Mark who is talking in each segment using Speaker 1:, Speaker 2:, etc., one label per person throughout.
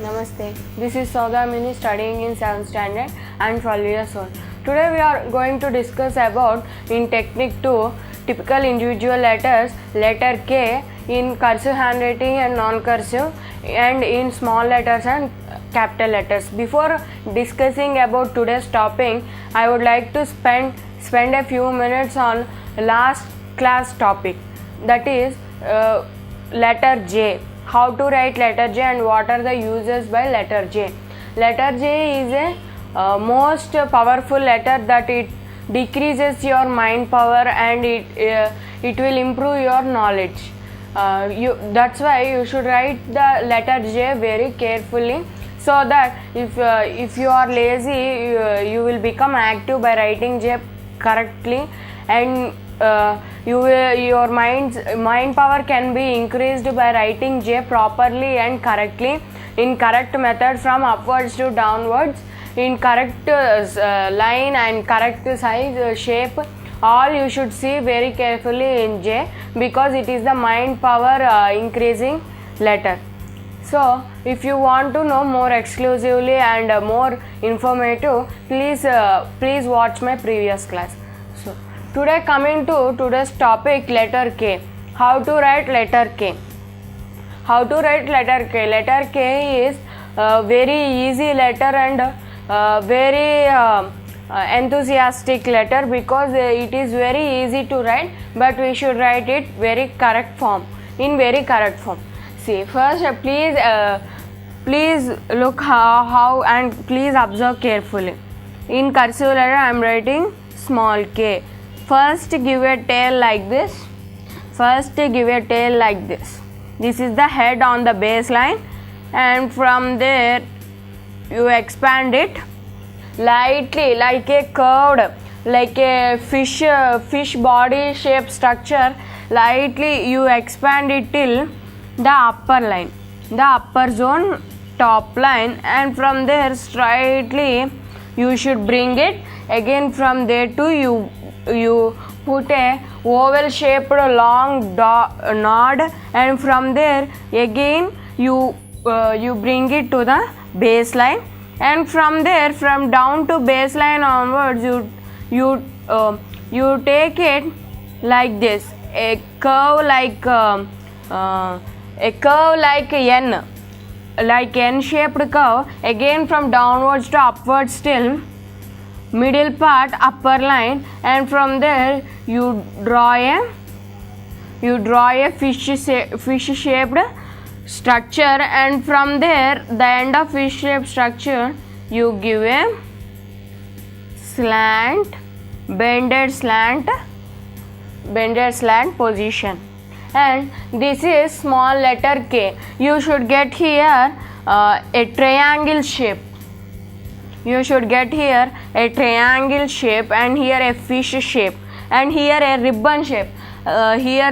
Speaker 1: Namaste. This is Saudamini studying in 7th standard and 12 years old. Today we are going to discuss about in technique 2 typical individual letters, letter K in cursive handwriting and non-cursive, and in small letters and capital letters. Before discussing about today's topic, I would like to spend a few minutes on last class topic, that is letter J. How to write letter J and what are the uses by letter J. Letter J is a most powerful letter that it decreases your mind power and it will improve your knowledge. That's why you should write the letter J very carefully, so that if you are lazy, you will become active by writing J correctly, and your mind power can be increased by writing J properly and correctly in correct method from upwards to downwards, in correct line and correct size, shape. All you should see very carefully in J, because it is the mind power increasing letter. So if you want to know more exclusively and more informative, please watch my previous class. So today, coming to today's topic, letter K. How to write letter K? How to write letter K? Letter K is a very easy letter and very enthusiastic letter, because it is very easy to write, but we should write it very correct form, in very correct form. See, first please look how and please observe carefully. In cursive letter I am writing small k. First give a tail like this. First give a tail like this. This is the head on the baseline, and from there you expand it lightly, like a curved, like a fish body shape structure. Lightly you expand it till the upper line, the upper zone, top line, and from there straightly you should bring it. Again from there to you put a oval shaped long nod, and from there again you bring it to the baseline, and from there, from down to baseline onwards, you take it like this, a curve like N, like N shaped curve. Again from downwards to upwards till middle part, upper line, and from there you draw a fish shaped structure, and from there the end of fish shaped structure you give a bended slant position, and this is small letter K. You should get here a triangle shape. You should get here a triangle shape, and here a fish shape, and here a ribbon shape. Here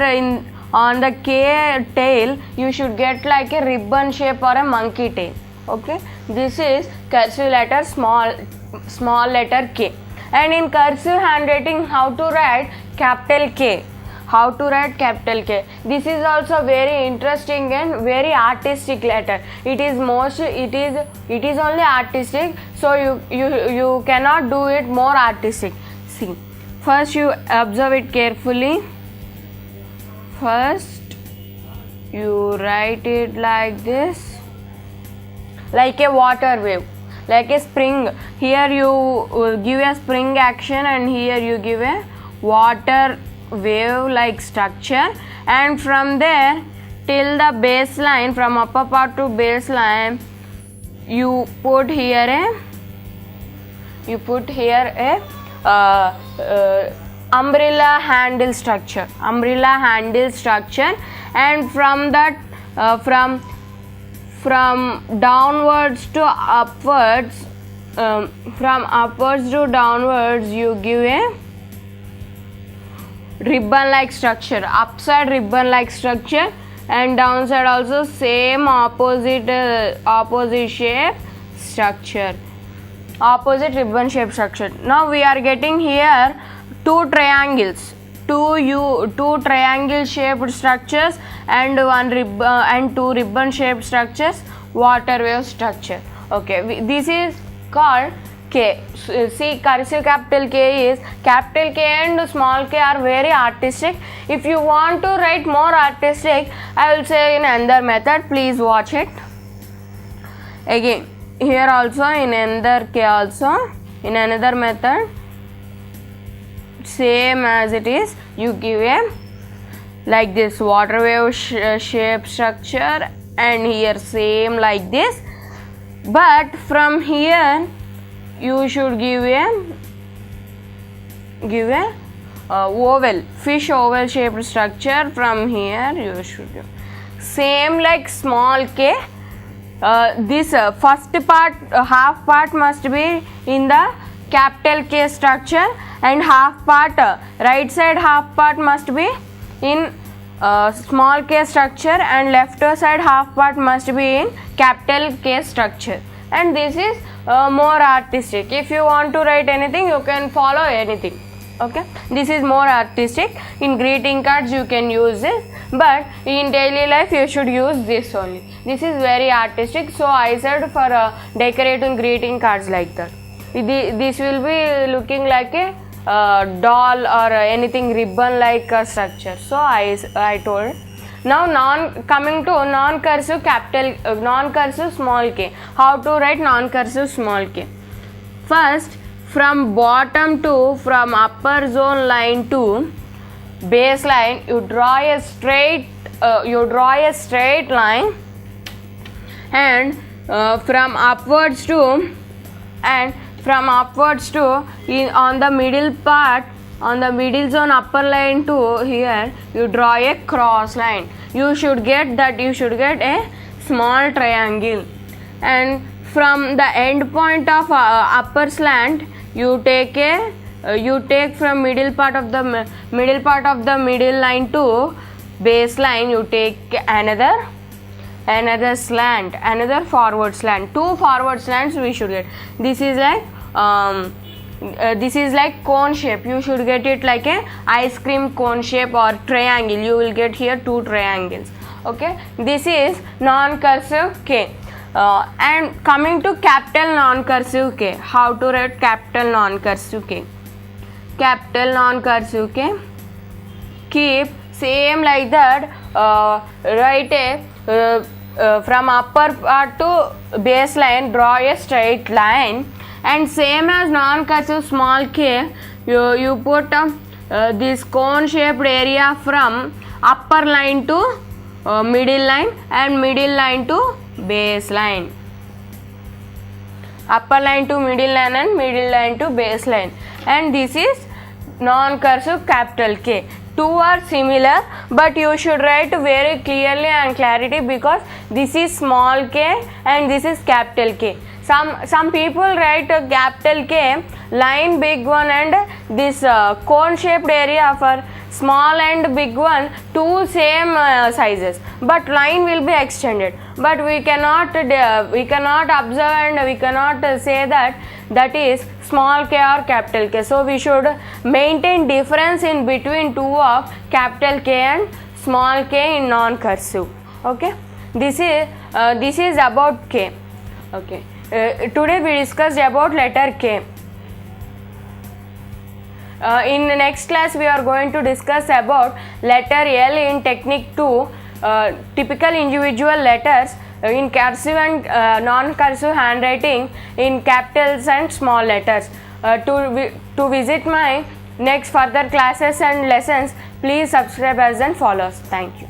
Speaker 1: on the K tail you should get like a ribbon shape or a monkey tail. Okay, this is cursive letter small letter K. And in cursive handwriting, how to write capital K? How to write capital K? This is also very interesting and very artistic letter. It is only artistic, so you cannot do it more artistic. See, first you observe it carefully. First you write it like this, like a water wave, like a spring. Here you give a spring action, and here you give a water wave like structure, and from there till the baseline, from upper part to baseline, you put here a umbrella handle structure, and from that from downwards to upwards, you give a ribbon like structure, upside ribbon like structure, and downside also same opposite shape structure, opposite ribbon shape structure. Now we are getting here two triangles, two triangle shaped structures and two ribbon shaped structures. water wave structure. Okay, this is called K. See, cursive capital K is, capital K and small k are very artistic. If you want to write more artistic, I will say in another method. Please watch it. Again, here also in another K also, in another method, same as it is, you give a like this water wave shape structure, and here same like this, but from here you should give a oval, fish oval shaped structure. From here you should do same like small k. This first part, half part must be in the capital K structure, and half part, right side half part must be in small k structure, and left side half part must be in capital K structure. And this is more artistic. If you want to write anything, you can follow anything. Okay, this is more artistic. In greeting cards you can use this, but in daily life you should use this only. This is very artistic, so I said for decorating greeting cards like that. This will be looking like a doll or anything ribbon like structure. So I told. Now coming to non-cursive capital, non-cursive small k. How to write non-cursive small k? First, from bottom to, from upper zone line to base line, you draw a straight line, and from upwards to on the middle part, on the middle zone upper line to here, you draw a cross line. You should get a small triangle, and from the end point of upper slant, you take from middle part of the middle line to base line, you take another slant, another forward slant. 2 forward slants we should get. This is like cone shape. You should get it like a ice cream cone shape or triangle. You will get here 2 triangles. Okay, this is non-cursive K. And coming to capital non-cursive K. How to write capital non-cursive K? Capital non-cursive K. Keep same like that. Write a from upper part to base line, draw a straight line, and same as non-cursive small k, you put this cone shaped area from upper line to middle line, and middle line to base line. Upper line to middle line and middle line to base line, and this is non-cursive capital K. 2 are similar, but you should write very clearly and clarity, because this is small k and this is capital K. Some people write a capital K, line big one, and this cone shaped area for small and big one, 2 same sizes, but line will be extended. But we cannot observe and we cannot say that is small k or capital K. So we should maintain difference in between 2 of capital K and small k in non-cursive. Okay, this is about K. Okay, today we discussed about letter K. In the next class we are going to discuss about letter L in Technique 2, typical individual letters in cursive and non-cursive handwriting in capitals and small letters. To visit my next further classes and lessons, please subscribe us and follow us. Thank you.